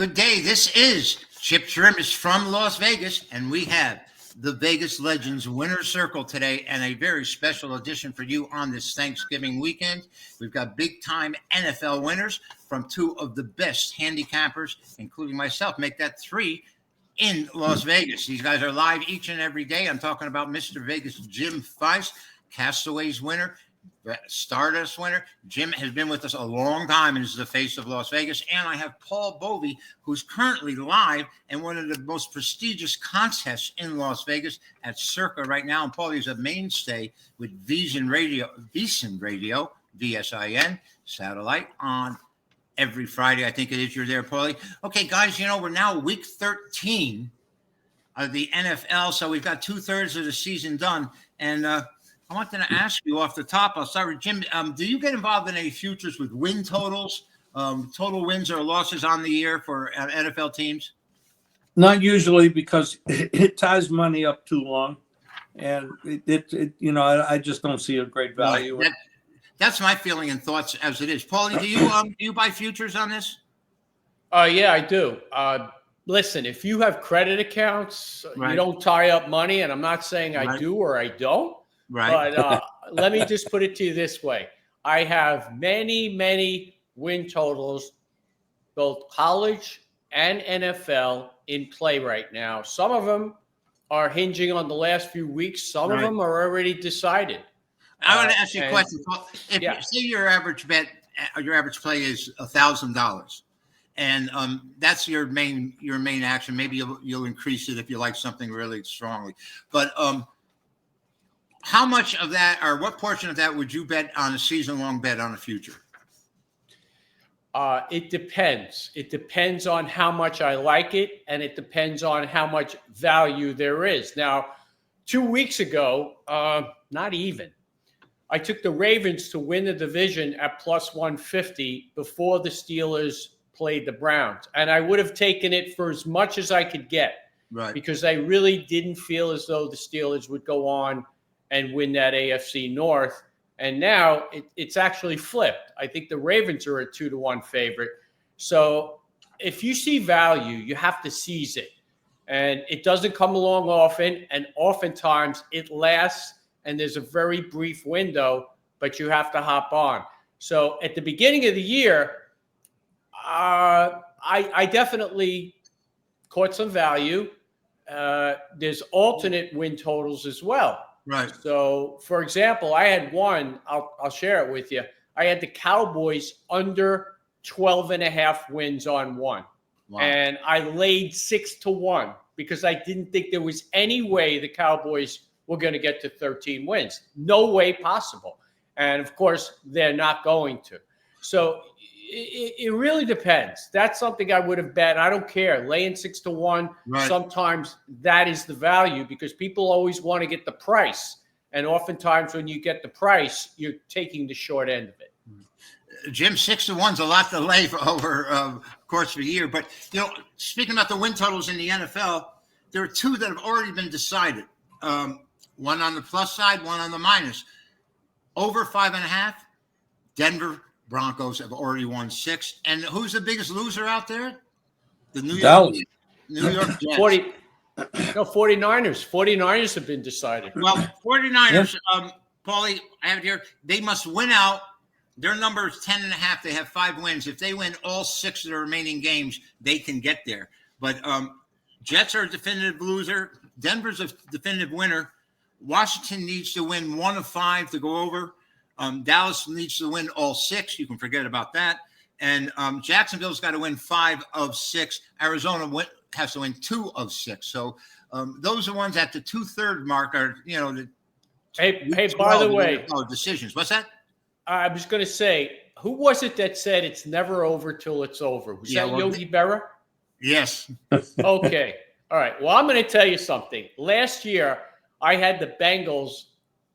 Good day. This is Chip Chirimbes from Las Vegas, and we have the Vegas Legends Winner's Circle today and a very special edition for you on this Thanksgiving weekend. We've got big-time NFL winners from two of the best handicappers, including myself. Make that three in Las Vegas. These guys are live each and every day. I'm talking about Mr. Vegas Jim Feist, Castaways winner, Stardust winner. Jim has been with us a long time and is the face of Las Vegas. And I have Paul Bovi, who's currently live in one of the most prestigious contests in Las Vegas at Circa right now. And Paul is a mainstay with VSiN Radio, VSIN, satellite on every Friday. I think it is. You're there, Paulie. Okay, guys, we're now week 13 of the NFL. So we've got 2/3 of the season done. And I wanted to ask you off the top. I'll start with Jim. Do you get involved in any futures with win totals, total wins or losses on the year for NFL teams? Not usually, because it ties money up too long, and I just don't see a great value. Well, that's my feeling and thoughts as it is. Paulie, do you buy futures on this? Yeah, I do. Listen, if you have credit accounts, right, you don't tie up money, and I'm not saying I do or I don't. Right. But let me just put it to you this way. I have many win totals, both college and NFL, in play right now. Some of them are hinging on the last few weeks. Some of them are already decided. I want to ask you a question. If say your average bet, your average play is $1,000, and that's your main action. Maybe you'll increase it if you like something really strongly. But how much of that, or what portion of that, would you bet on a season-long bet on a future? It depends. It depends on how much I like it, and it depends on how much value there is. Now, 2 weeks ago, not even, I took the Ravens to win the division at plus 150 before the Steelers played the Browns. And I would have taken it for as much as I could get, right, because I really didn't feel as though the Steelers would go on and win that AFC North. And now it's actually flipped. I think the Ravens are a 2-1 favorite. So if you see value, you have to seize it. And it doesn't come along often. And oftentimes it lasts, and there's a very brief window, but you have to hop on. So at the beginning of the year, I definitely caught some value. There's alternate win totals as well. Right. So, for example, I had one, I'll share it with you. I had the Cowboys under 12.5 wins on one. Wow. And I laid 6-1 because I didn't think there was any way the Cowboys were going to get to 13 wins. No way possible. And, of course, they're not going to. So it really depends. That's something I would have bet. I don't care. Laying 6-1, right, sometimes that is the value because people always want to get the price. And oftentimes when you get the price, you're taking the short end of it. Jim, 6-1's a lot to lay for over course of a year. But, speaking about the win totals in the NFL, there are two that have already been decided. One on the plus side, one on the minus. Over 5.5, Denver Broncos have already won 6. And who's the biggest loser out there? The New York Jets. 49ers. 49ers have been decided. Well, 49ers, Paulie, I have it here. They must win out. Their number is 10.5. They have 5 wins. If they win all 6 of the remaining games, they can get there. But Jets are a definitive loser. Denver's a definitive winner. Washington needs to win 1 of 5 to go over. Dallas needs to win all 6. You can forget about that. And Jacksonville's got to win 5 of 6. Arizona has to win 2 of 6. So those are ones at the 2/3 mark are, the Hey, by the way, decisions. What's that? I was going to say, who was it that said it's never over till it's over? Was that Yogi Berra? Yes. Okay. All right. Well, I'm going to tell you something. Last year, I had the Bengals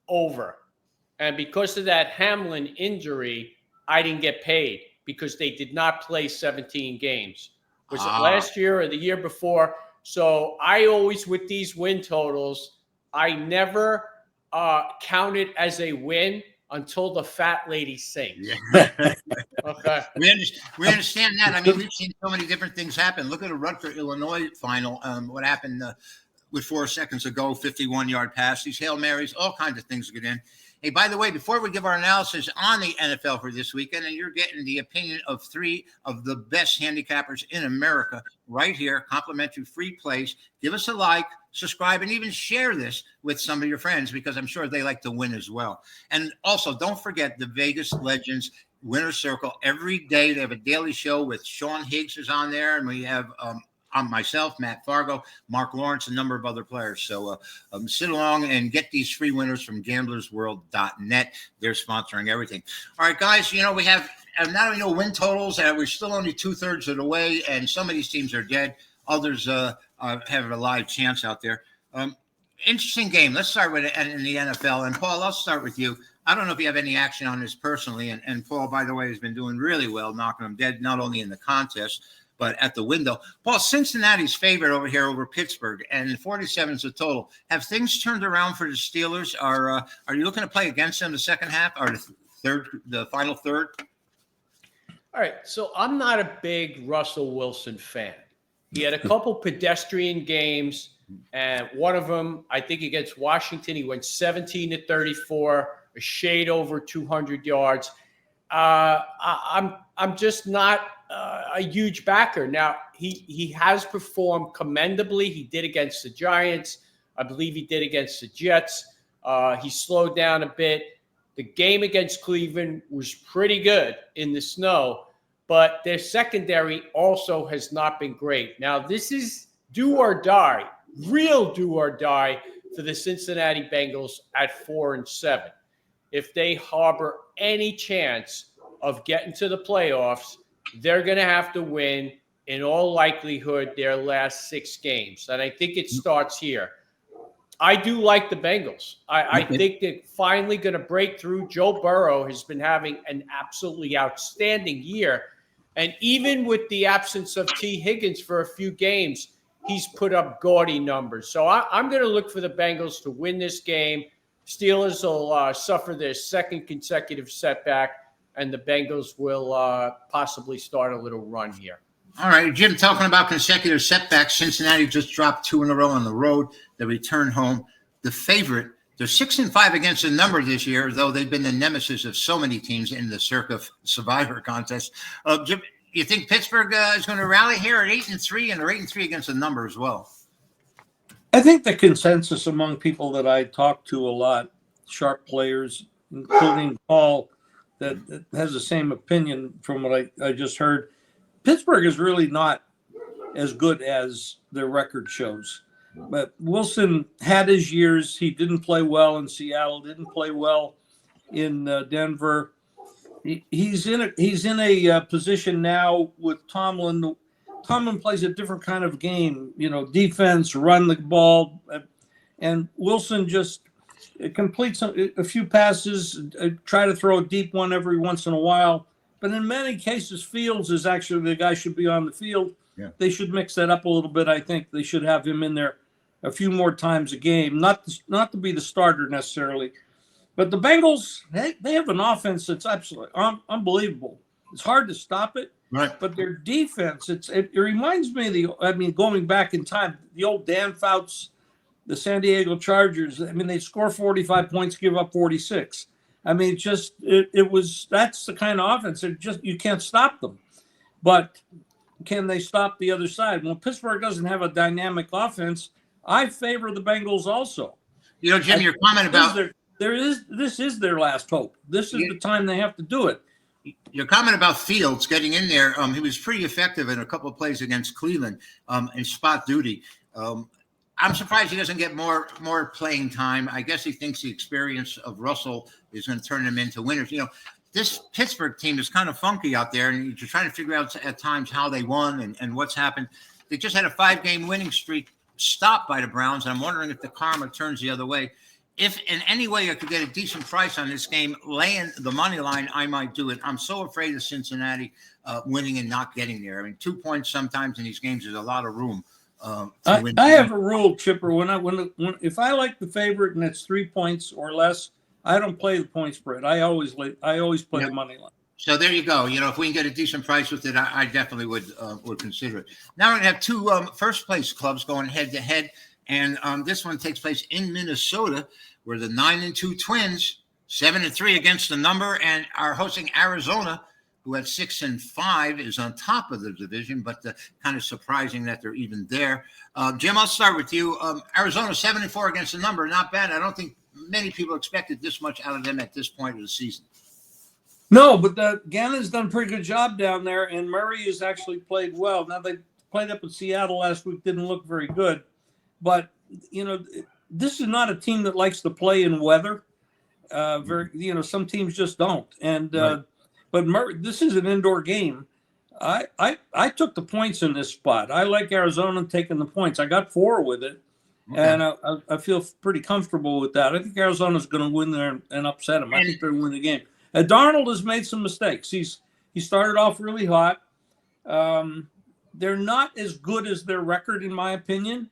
over. And because of that Hamlin injury, I didn't get paid because they did not play 17 games. Was it last year or the year before? So I always, with these win totals, I never count it as a win until the fat lady sings. Yeah. Okay. We understand that. I mean, we've seen so many different things happen. Look at the Rutgers Illinois final. What happened with 4 seconds ago, 51-yard pass, these Hail Marys, all kinds of things get in. Hey, by the way, before we give our analysis on the NFL for this weekend, and you're getting the opinion of 3 of the best handicappers in America right here, complimentary free plays, give us a like, subscribe, and even share this with some of your friends because I'm sure they like to win as well. And also, don't forget the Vegas Legends Winner Circle. Every day they have a daily show with Sean Higgs is on there, and we have myself, Matt Fargo, Marc Lawrence, a number of other players. So sit along and get these free winners from gamblersworld.net. They're sponsoring everything. All right, guys, we have not only no win totals, we're still only 2/3 of the way, and some of these teams are dead. Others have a live chance out there. Interesting game. Let's start with it in the NFL. And, Paul, I'll start with you. I don't know if you have any action on this personally. And Paul, by the way, has been doing really well, knocking them dead, not only in the contest, but at the window. Paul, Cincinnati's favorite over here over Pittsburgh, and 47 is the total. Have things turned around for the Steelers? Are you looking to play against them the second half or the final third? All right. So I'm not a big Russell Wilson fan. He had a couple pedestrian games, and one of them, I think against Washington, he went 17-34, a shade over 200 yards. I'm just not a huge backer. Now, he has performed commendably. He did against the Giants. I believe he did against the Jets. He slowed down a bit. The game against Cleveland was pretty good in the snow, but their secondary also has not been great. Now, this is do or die, real do or die for the Cincinnati Bengals at 4-7. If they harbor any chance of getting to the playoffs, they're going to have to win, in all likelihood, their last 6 games. And I think it starts here. I do like the Bengals. I think they're finally going to break through. Joe Burrow has been having an absolutely outstanding year. And even with the absence of T. Higgins for a few games, he's put up gaudy numbers. So I'm going to look for the Bengals to win this game. Steelers will suffer their second consecutive setback, and the Bengals will possibly start a little run here. All right, Jim, talking about consecutive setbacks, Cincinnati just dropped 2 in a row on the road. They return home. The favorite, they're 6-5 against the number this year, though they've been the nemesis of so many teams in the Circa Survivor contest. Jim, you think Pittsburgh is going to rally here at 8-3, and they're 8-3 against the number as well? I think the consensus among people that I talk to a lot, sharp players, including Paul, that has the same opinion from what I just heard. Pittsburgh is really not as good as their record shows. But Wilson had his years. He didn't play well in Seattle, didn't play well in Denver. He's in a position now with Tomlin. Tomlin plays a different kind of game, defense, run the ball, and Wilson just completes a few passes, try to throw a deep one every once in a while. But in many cases, Fields is actually the guy should be on the field. Yeah. They should mix that up a little bit. I think they should have him in there a few more times a game, not to be the starter necessarily. But the Bengals, they have an offense that's absolutely unbelievable. It's hard to stop it. Right. But their defense, it reminds me of going back in time, the old Dan Fouts, the San Diego Chargers. They score 45 points, give up 46. That's the kind of offense. You can't stop them. But can they stop the other side? Well, Pittsburgh doesn't have a dynamic offense. I favor the Bengals also. Jim, your comment about this is their last hope. This is the time they have to do it. Your comment about Fields getting in there, he was pretty effective in a couple of plays against Cleveland in spot duty. I'm surprised he doesn't get more playing time. I guess he thinks the experience of Russell is going to turn him into winners. This Pittsburgh team is kind of funky out there, and you're trying to figure out at times how they won and what's happened. They just had a 5-game winning streak stopped by the Browns, and I'm wondering if the karma turns the other way. If in any way I could get a decent price on this game, laying the money line, I might do it. I'm so afraid of Cincinnati winning and not getting there. 2 points sometimes in these games is a lot of room. I have a rule, Chipper. If I like the favorite and it's 3 points or less, I don't play the point spread. I always play Yeah. the money line. So there you go. If we can get a decent price with it, I definitely would consider it. Now we're going to have two first place clubs going head to head. And this one takes place in Minnesota, where the 9-2 Twins, 7-3 against the number, and are hosting Arizona, who at 6-5 is on top of the division, but kind of surprising that they're even there. Jim, I'll start with you. Arizona 7-4 against the number, not bad. I don't think many people expected this much out of them at this point of the season. No, but Gannon's done a pretty good job down there, and Murray has actually played well. Now, they played up in Seattle last week, didn't look very good. But, this is not a team that likes to play in weather. Some teams just don't. And Right. But Murray, this is an indoor game. I took the points in this spot. I like Arizona taking the points. I got 4 with it. Okay. And I feel pretty comfortable with that. I think Arizona's going to win there and upset them. I think they're going to win the game. Darnold has made some mistakes. He started off really hot. They're not as good as their record, in my opinion,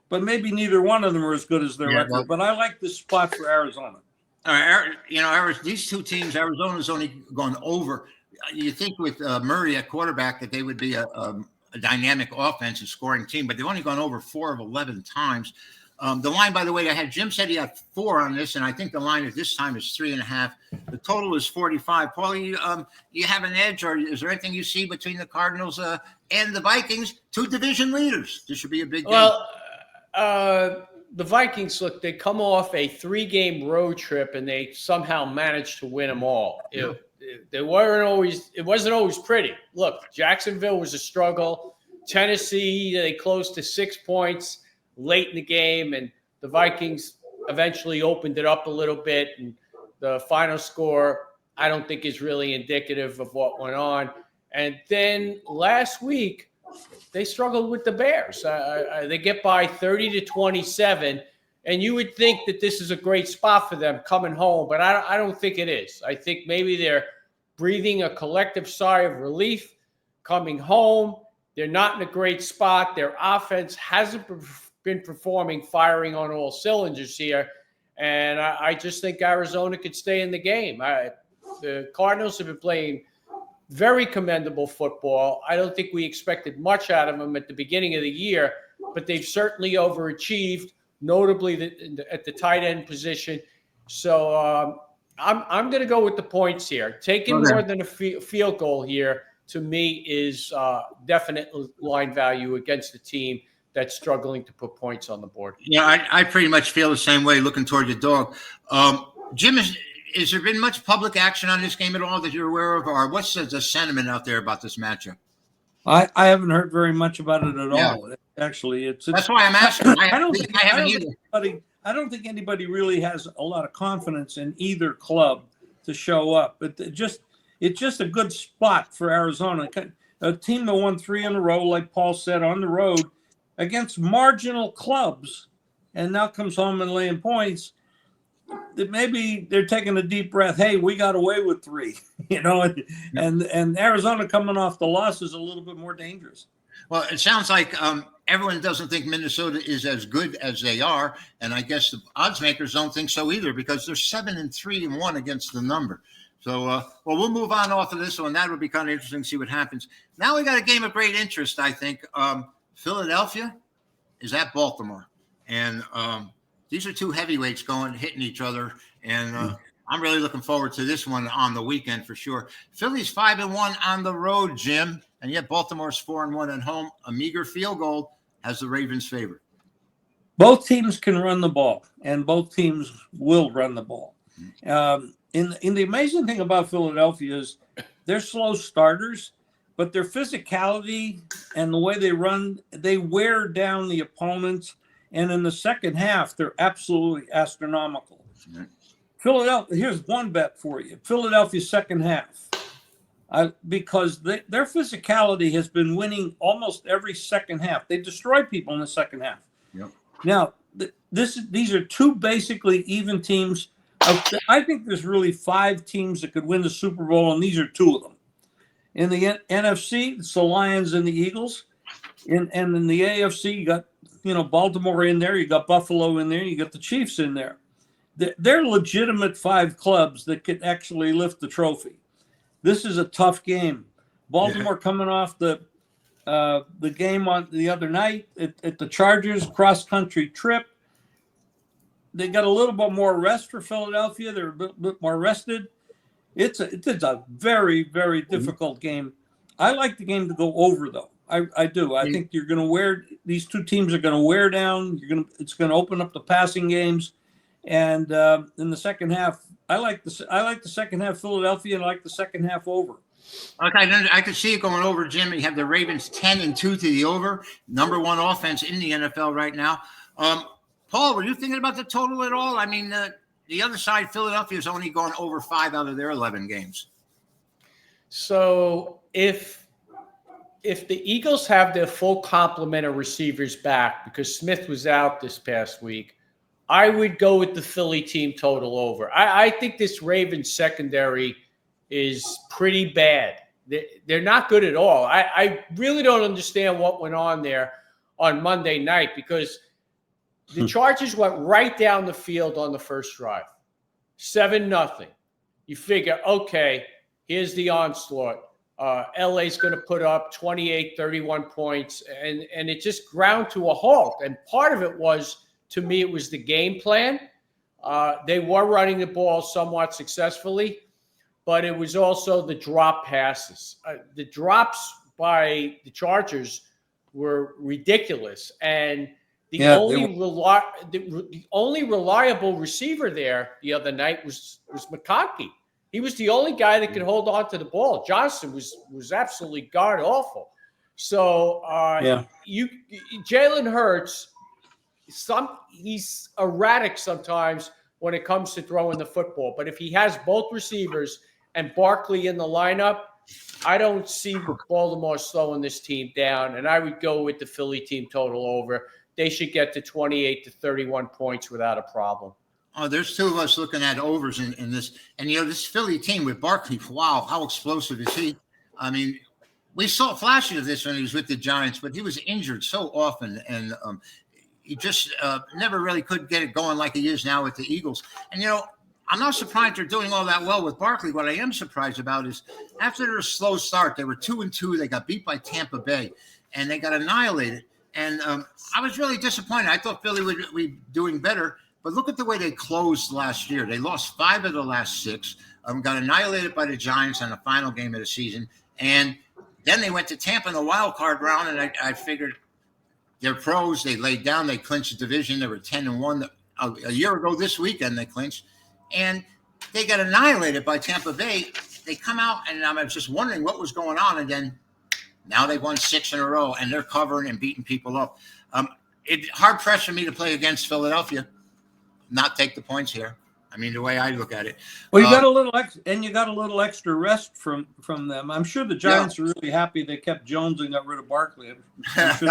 but maybe neither one of them are as good as their record. Well, but I like this spot for Arizona. All right, these two teams, Arizona's only gone over. You think with Murray at quarterback that they would be a dynamic offense, a scoring team, but they've only gone over 4 of 11 times. The line, by the way, Jim said he had 4 on this, and I think the line at this time is 3.5. The total is 45. Paulie, you have an edge, or is there anything you see between the Cardinals and the Vikings, 2 division leaders? This should be a big game. Well, the Vikings, look, they come off a 3-game road trip, and they somehow managed to win them all. Yeah. It wasn't always pretty. Look, Jacksonville was a struggle. Tennessee, they closed to 6 points late in the game, and the Vikings eventually opened it up a little bit, and the final score I don't think is really indicative of what went on. And then last week they struggled with the Bears. They get by 30-27, and you would think that this is a great spot for them coming home, but I don't think it is. I think maybe they're breathing a collective sigh of relief coming home. They're not in a great spot. Their offense hasn't been performing, firing on all cylinders here. And I just think Arizona could stay in the game. The Cardinals have been playing very commendable football. I don't think we expected much out of them at the beginning of the year, but they've certainly overachieved, notably at the tight end position. So I'm going to go with the points here. Taking more than a field goal here, to me, is definite line value against the team that's struggling to put points on the board. Yeah, I pretty much feel the same way looking toward your dog. Jim, has there been much public action on this game at all that you're aware of, or what's the sentiment out there about this matchup? I haven't heard very much about it at all. Actually, that's why I'm asking. I don't think anybody really has a lot of confidence in either club to show up. But it's just a good spot for Arizona, a team that won 3 in a row, like Paul said, on the road against marginal clubs, and now comes home and laying points. That maybe they're taking a deep breath. Hey, we got away with 3, and Arizona coming off the loss is a little bit more dangerous. Well, it sounds like everyone doesn't think Minnesota is as good as they are, and I guess the odds makers don't think so either, because they're 7-3-1 against the number. So, we'll move on off of this one. That would be kind of interesting to see what happens. Now we got a game of great interest, I think. Philadelphia is at Baltimore, and these are 2 heavyweights hitting each other, and I'm really looking forward to this one on the weekend for sure. Philly's 5-1 on the road, Jim, and yet Baltimore's 4-1 at home. A meager field goal has the Ravens favored. Both teams can run the ball, and both teams will run the ball. In the amazing thing about Philadelphia is they're slow starters, but their physicality and the way they run, they wear down the opponents. And in the second half, they're absolutely astronomical. Mm-hmm. Philadelphia, here's one bet for you. Philadelphia's second half. Because their physicality has been winning almost every second half. They destroy people in the second half. Yep. Now, these are 2 basically even teams. I think there's really 5 teams that could win the Super Bowl, and these are 2 of them. In the NFC, it's the Lions and the Eagles. And in the AFC, you got Baltimore in there, you got Buffalo in there, you got the Chiefs in there. they're legitimate 5 clubs that could actually lift the trophy. This is a tough game. Baltimore coming off the game on the other night at the Chargers cross-country trip. They got a little bit more rest for Philadelphia. They're a bit more rested. It's a very, very difficult game. I like the game to go over, though. I do. I think you're going to these two teams are going to wear down. It's going to open up the passing games, and in the second half, I like the second half Philadelphia, and I like the second half over. Okay, I could see it going over, Jim. You have the Ravens 10-2 to the over, number 1 offense in the NFL right now. Paul, were you thinking about the total at all? I mean, the other side, Philadelphia's only gone over 5 out of their 11 games. So if the Eagles have their full complement of receivers back, because Smith was out this past week, I would go with the Philly team total over. I think this Ravens secondary is pretty bad. They're not good at all. I really don't understand what went on there on Monday night, because the Chargers went right down the field on the first drive. 7-0. You figure, okay, here's the onslaught. LA's going to put up 28, 31 points, and it just ground to a halt. And part of it was, to me, it was the game plan. They were running the ball somewhat successfully, but it was also the drop passes. The drops by the Chargers were ridiculous, and the only reliable receiver there the other night was McConkey. He was the only guy that could hold on to the ball. Johnson was absolutely god awful. So Jalen Hurts, he's erratic sometimes when it comes to throwing the football. But if he has both receivers and Barkley in the lineup, I don't see Baltimore slowing this team down. And I would go with the Philly team total over. They should get to 28 to 31 points without a problem. Oh, there's 2 of us looking at overs in this. And, this Philly team with Barkley, wow, how explosive is he? I mean, we saw flashes of this when he was with the Giants, but he was injured so often. And he just never really could get it going like he is now with the Eagles. And, I'm not surprised they're doing all that well with Barkley. What I am surprised about is after their slow start, they were 2-2. They got beat by Tampa Bay, and they got annihilated. And I was really disappointed. I thought Philly would be doing better. But look at the way they closed last year. They lost 5 of the last 6, got annihilated by the Giants on the final game of the season. And then they went to Tampa in the wild card round, and I figured they're pros. They laid down. They clinched the division. They were 10-1. A year ago this weekend, they clinched. And they got annihilated by Tampa Bay. They come out, and I was just wondering what was going on. And then now they've won 6 in a row, and they're covering and beating people up. It's hard pressed for me to play against Philadelphia, not take the points here. I mean, the way I look at it. Well, you got a little extra rest from them. I'm sure the Giants are really happy they kept Jones and got rid of Barkley. I'm sure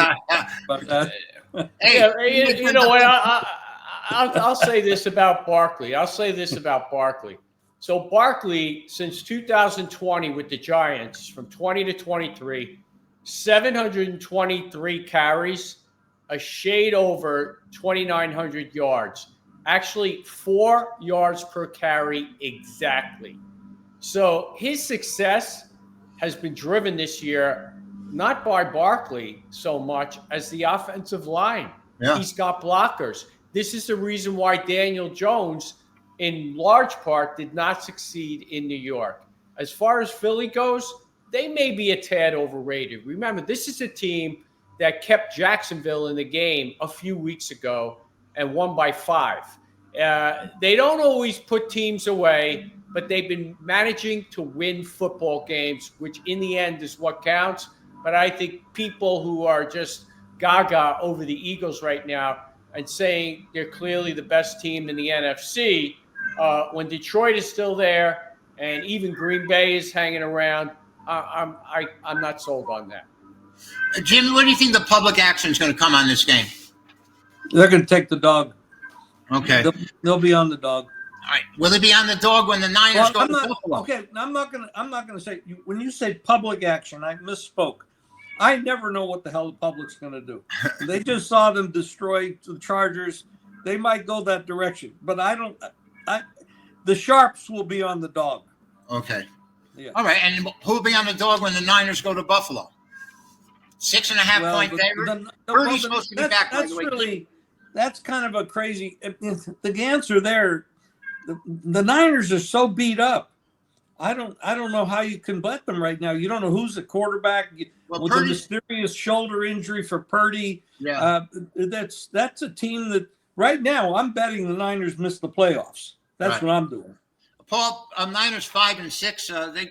about that. Hey, you know what? I'll say this about Barkley. So Barkley, since 2020 with the Giants, from 20 to 23, 723 carries, a shade over 2,900 yards. Actually, 4 yards per carry exactly. So his success has been driven this year not by Barkley so much as the offensive line. Yeah. He's got blockers. This is the reason why Daniel Jones, in large part, did not succeed in New York. As far as Philly goes, they may be a tad overrated. Remember, this is a team that kept Jacksonville in the game a few weeks ago and won by 5. They don't always put teams away, but they've been managing to win football games, which in the end is what counts. But I think people who are just gaga over the Eagles right now and saying they're clearly the best team in the NFC, when Detroit is still there and even Green Bay is hanging around, I'm not sold on that. Jim, what do you think the public action is going to come on this game? They're going to take the dog. Okay. They'll be on the dog. All right. Will it be on the dog when the Niners go to Buffalo? Okay, I'm not gonna say, when you say public action, I misspoke. I never know what the hell the public's gonna do. They just saw them destroy the Chargers. They might go that direction, but the sharps will be on the dog. Okay. Yeah. All right. And who'll be on the dog when the Niners go to Buffalo? 6.5 point favorite. Purdy's supposed to be back, by the way. That's kind of a crazy. The answer there, the Niners are so beat up. I don't know how you can bet them right now. You don't know who's the quarterback. With the mysterious shoulder injury for Purdy. Yeah. That's a team that right now I'm betting the Niners miss the playoffs. That's what I'm doing. Paul, Niners 5-6. They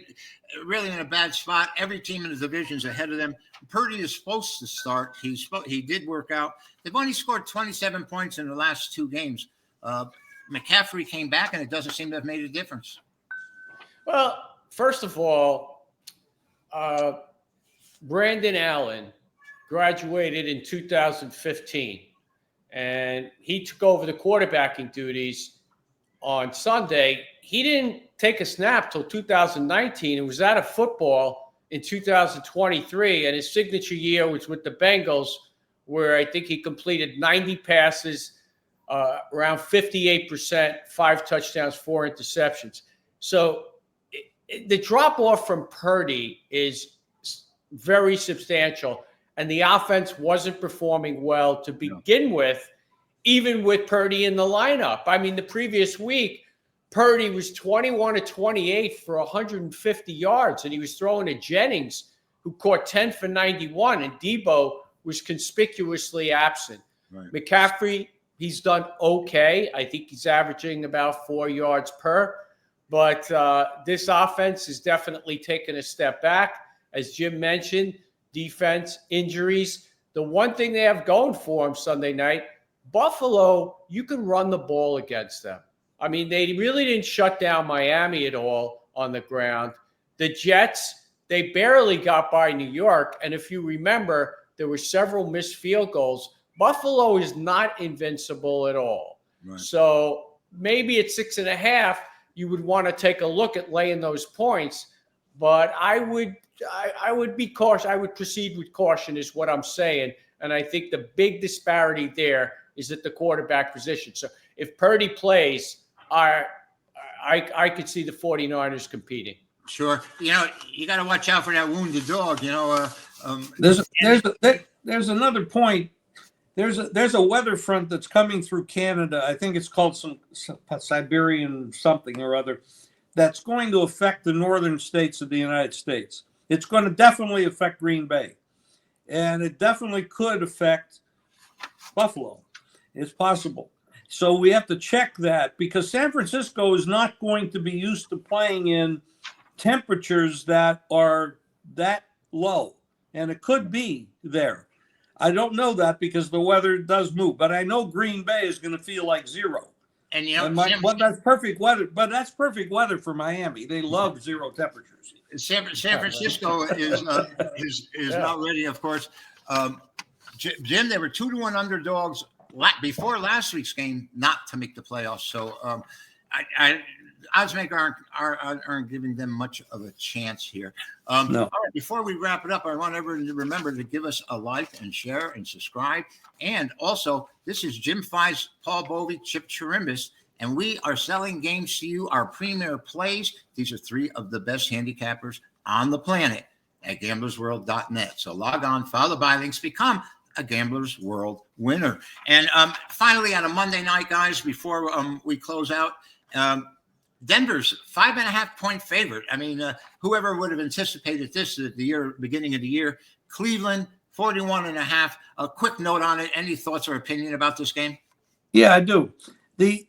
really in a bad spot. Every team in the division's ahead of them. Purdy is supposed to start. He did work out. They've only scored 27 points in the last 2 games. McCaffrey came back, and it doesn't seem to have made a difference. Well, first of all, Brandon Allen graduated in 2015, and he took over the quarterbacking duties on Sunday. He didn't take a snap till 2019 and was out of football in 2023, and his signature year was with the Bengals, where I think he completed 90 passes, around 58%, 5 touchdowns, 4 interceptions. So the drop-off from Purdy is very substantial, and the offense wasn't performing well to begin with, even with Purdy in the lineup. I mean, the previous week, Purdy was 21 of 28 for 150 yards, and he was throwing to Jennings, who caught 10 for 91, and Debo was conspicuously absent. Right. McCaffrey, he's done okay. I think he's averaging about 4 yards per. But this offense is definitely taking a step back. As Jim mentioned, defense, injuries. The one thing they have going for them Sunday night, Buffalo, you can run the ball against them. I mean, they really didn't shut down Miami at all on the ground. The Jets, they barely got by New York. And if you remember, there were several missed field goals. Buffalo is not invincible at all. Right. So maybe at 6.5, you would want to take a look at laying those points. But I would be cautious. I would proceed with caution is what I'm saying. And I think the big disparity there is at the quarterback position. So if Purdy plays, I could see the 49ers competing. Sure. You know, you got to watch out for that wounded dog. You know, there's another point. There's a weather front that's coming through Canada. I think it's called some Siberian something or other. That's going to affect the northern states of the United States. It's going to definitely affect Green Bay, and it definitely could affect Buffalo. It's possible. So we have to check that because San Francisco is not going to be used to playing in temperatures that are that low, and it could be there. I don't know that because the weather does move, but I know Green Bay is going to feel like 0. And you know, that's perfect weather. But that's perfect weather for Miami. They love 0 temperatures. San Francisco is not ready, of course. Jim, they were 2-1 underdogs before last week's game not to make the playoffs. So odds makers aren't giving them much of a chance here. No. All right, before we wrap it up, I want everyone to remember to give us a like and share and subscribe. And also, this is Jim Feist, Paul Bovi, Chip Chirimbes, and we are selling games to you, our premier plays. These are 3 of the best handicappers on the planet at gamblersworld.net. So log on, follow the buy links, become a Gamblers World winner. And finally, on a Monday night, guys, before we close out, Denver's 5.5 point favorite. I mean, whoever would have anticipated this at the beginning of the year? Cleveland, 41.5. A quick note on it. Any thoughts or opinion about this game? Yeah, I do. The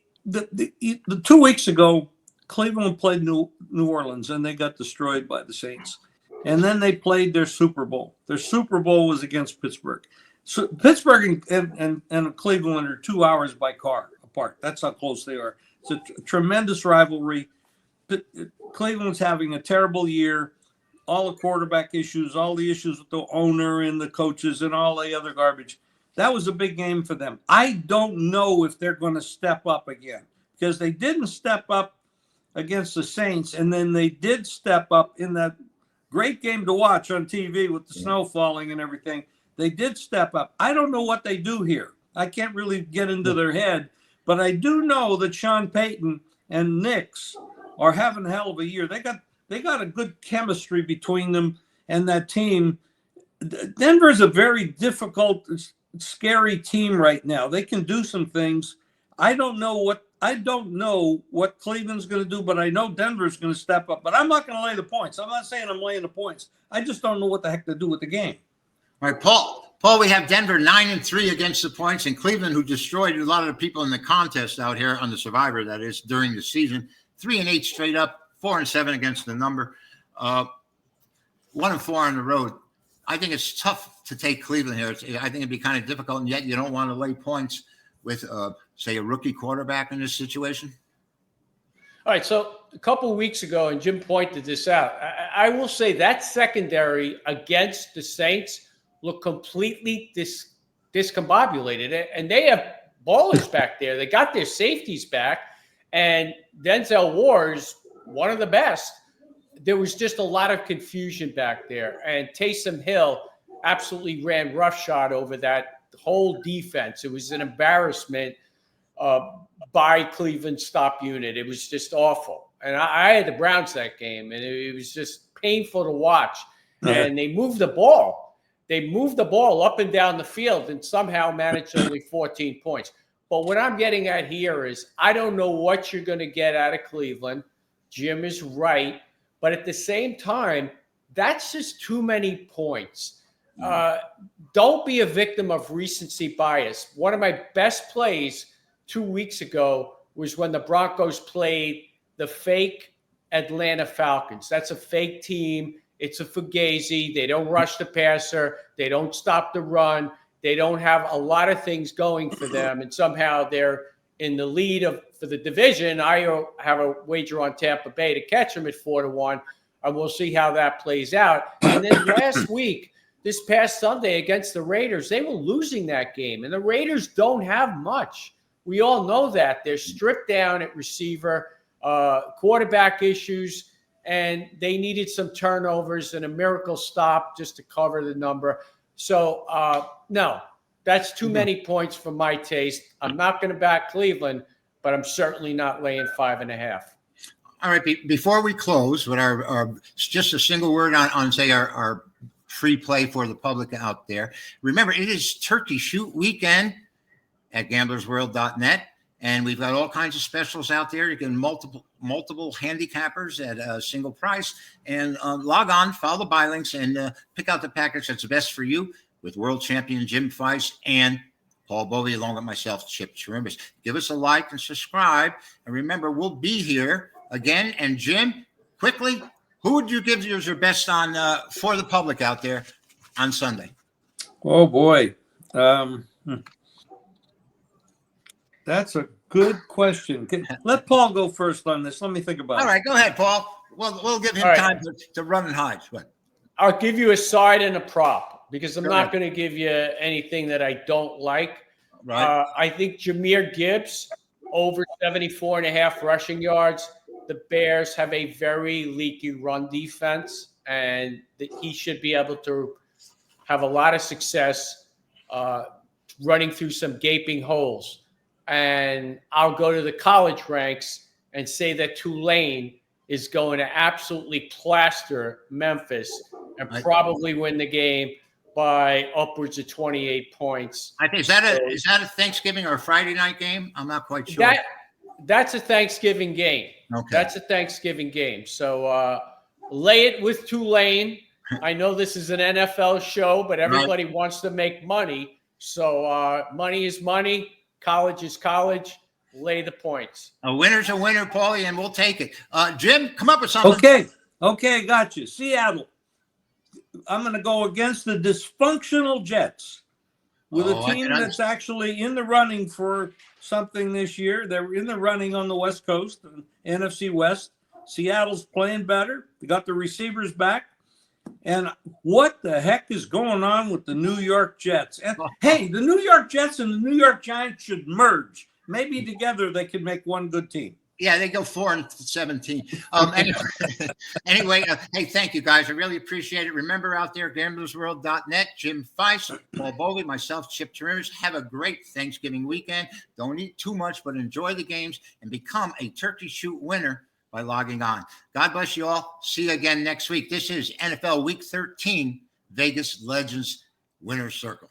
2 weeks ago, Cleveland played New Orleans and they got destroyed by the Saints. And then they played their Super Bowl. Their Super Bowl was against Pittsburgh. So Pittsburgh and Cleveland are 2 hours by car apart. That's how close they are. It's a tremendous rivalry. Cleveland's having a terrible year. All the quarterback issues, all the issues with the owner and the coaches and all the other garbage. That was a big game for them. I don't know if they're going to step up again because they didn't step up against the Saints, and then they did step up in that great game to watch on TV with the snow falling and everything. They did step up. I don't know what they do here. I can't really get into their head But I do know that Sean Payton and Knicks are having a hell of a year. They got a good chemistry between them and that team. Denver is a very difficult, scary team right now. They can do some things. I don't know what Cleveland's going to do, but I know Denver's going to step up. But I'm not going to lay the points. I'm not saying I'm laying the points. I just don't know what the heck to do with the game. All right, Paul, we have Denver 9-3 against the points, and Cleveland, who destroyed a lot of the people in the contest out here on the Survivor, that is, during the season. 3-8 straight up, 4-7 against the number, 1-4 on the road. I think it's tough to take Cleveland here. I think it'd be kind of difficult, and yet you don't want to lay points with, say, a rookie quarterback in this situation. All right, so a couple of weeks ago, and Jim pointed this out, I will say that secondary against the Saints looked completely discombobulated, and they have ballers back there. They got their safeties back, and Denzel Ward's one of the best. There was just a lot of confusion back there, and Taysom Hill absolutely ran roughshod over that whole defense. It was an embarrassment by Cleveland's stop unit. It was just awful. And I had the Browns that game, and it was just painful to watch. And they moved the ball. They moved the ball up and down the field and somehow managed only 14 points. But what I'm getting at here is I don't know what you're going to get out of Cleveland. Jim is right. But at the same time, that's just too many points. Don't be a victim of recency bias. One of my best plays 2 weeks ago was when the Broncos played the fake Atlanta Falcons. That's a fake team. It's a fugazi. They don't rush the passer. They don't stop the run. They don't have a lot of things going for them. And somehow they're in the lead for the division. I have a wager on Tampa Bay to catch them at 4-1. And we'll see how that plays out. And then last week, this past Sunday against the Raiders, they were losing that game. And the Raiders don't have much. We all know that. They're stripped down at receiver, quarterback issues, and they needed some turnovers and a miracle stop just to cover the number. So, no, that's too many points for my taste. I'm not going to back Cleveland, but I'm certainly not laying 5.5. All right, before we close with our just a single word on say, our free play for the public out there. Remember, it is Turkey Shoot Weekend at gamblersworld.net. And we've got all kinds of specials out there. You can multiple handicappers at a single price. And log on, follow the buy links, and pick out the package that's the best for you with world champion Jim Feist and Paul Bovi, along with myself, Chip Chirimbes. Give us a like and subscribe. And remember, we'll be here again. And Jim, quickly, who would you give yours your best on for the public out there on Sunday? Oh, boy. That's a good question. Let Paul go first on this. Let me think about it. All right, go ahead, Paul. We'll give him time to run and hide. I'll give you a side and a prop because I'm not going to give you anything that I don't like. Right. I think Jahmyr Gibbs over 74.5 rushing yards. The Bears have a very leaky run defense, and he should be able to have a lot of success running through some gaping holes. And I'll go to the college ranks and say that Tulane is going to absolutely plaster Memphis and probably win the game by upwards of 28 points. I think is that a Thanksgiving or a Friday night game? I'm not quite sure. That's a Thanksgiving game. Okay. That's a Thanksgiving game. So lay it with Tulane. I know this is an NFL show, but everybody wants to make money. So money is money. College is college. Lay the points. A winner's a winner, Paulie, and we'll take it. Jim, come up with something. Okay, got you. Seattle. I'm going to go against the dysfunctional Jets with a team that's actually in the running for something this year. They're in the running on the West Coast, NFC West. Seattle's playing better. They got the receivers back. And what the heck is going on with the New York Jets? And hey, the New York Jets and the New York Giants should merge. Maybe together they could make one good team. Yeah, they go 4-17. Anyway, hey, thank you guys. I really appreciate it. Remember out there, gamblersworld.net, Jim Feist, Paul Bovi, myself, Chip Chirimbes. Have a great Thanksgiving weekend. Don't eat too much, but enjoy the games and become a turkey shoot winner by logging on. God bless you all. See you again next week. This is NFL Week 13, Vegas Legends Winner's Circle.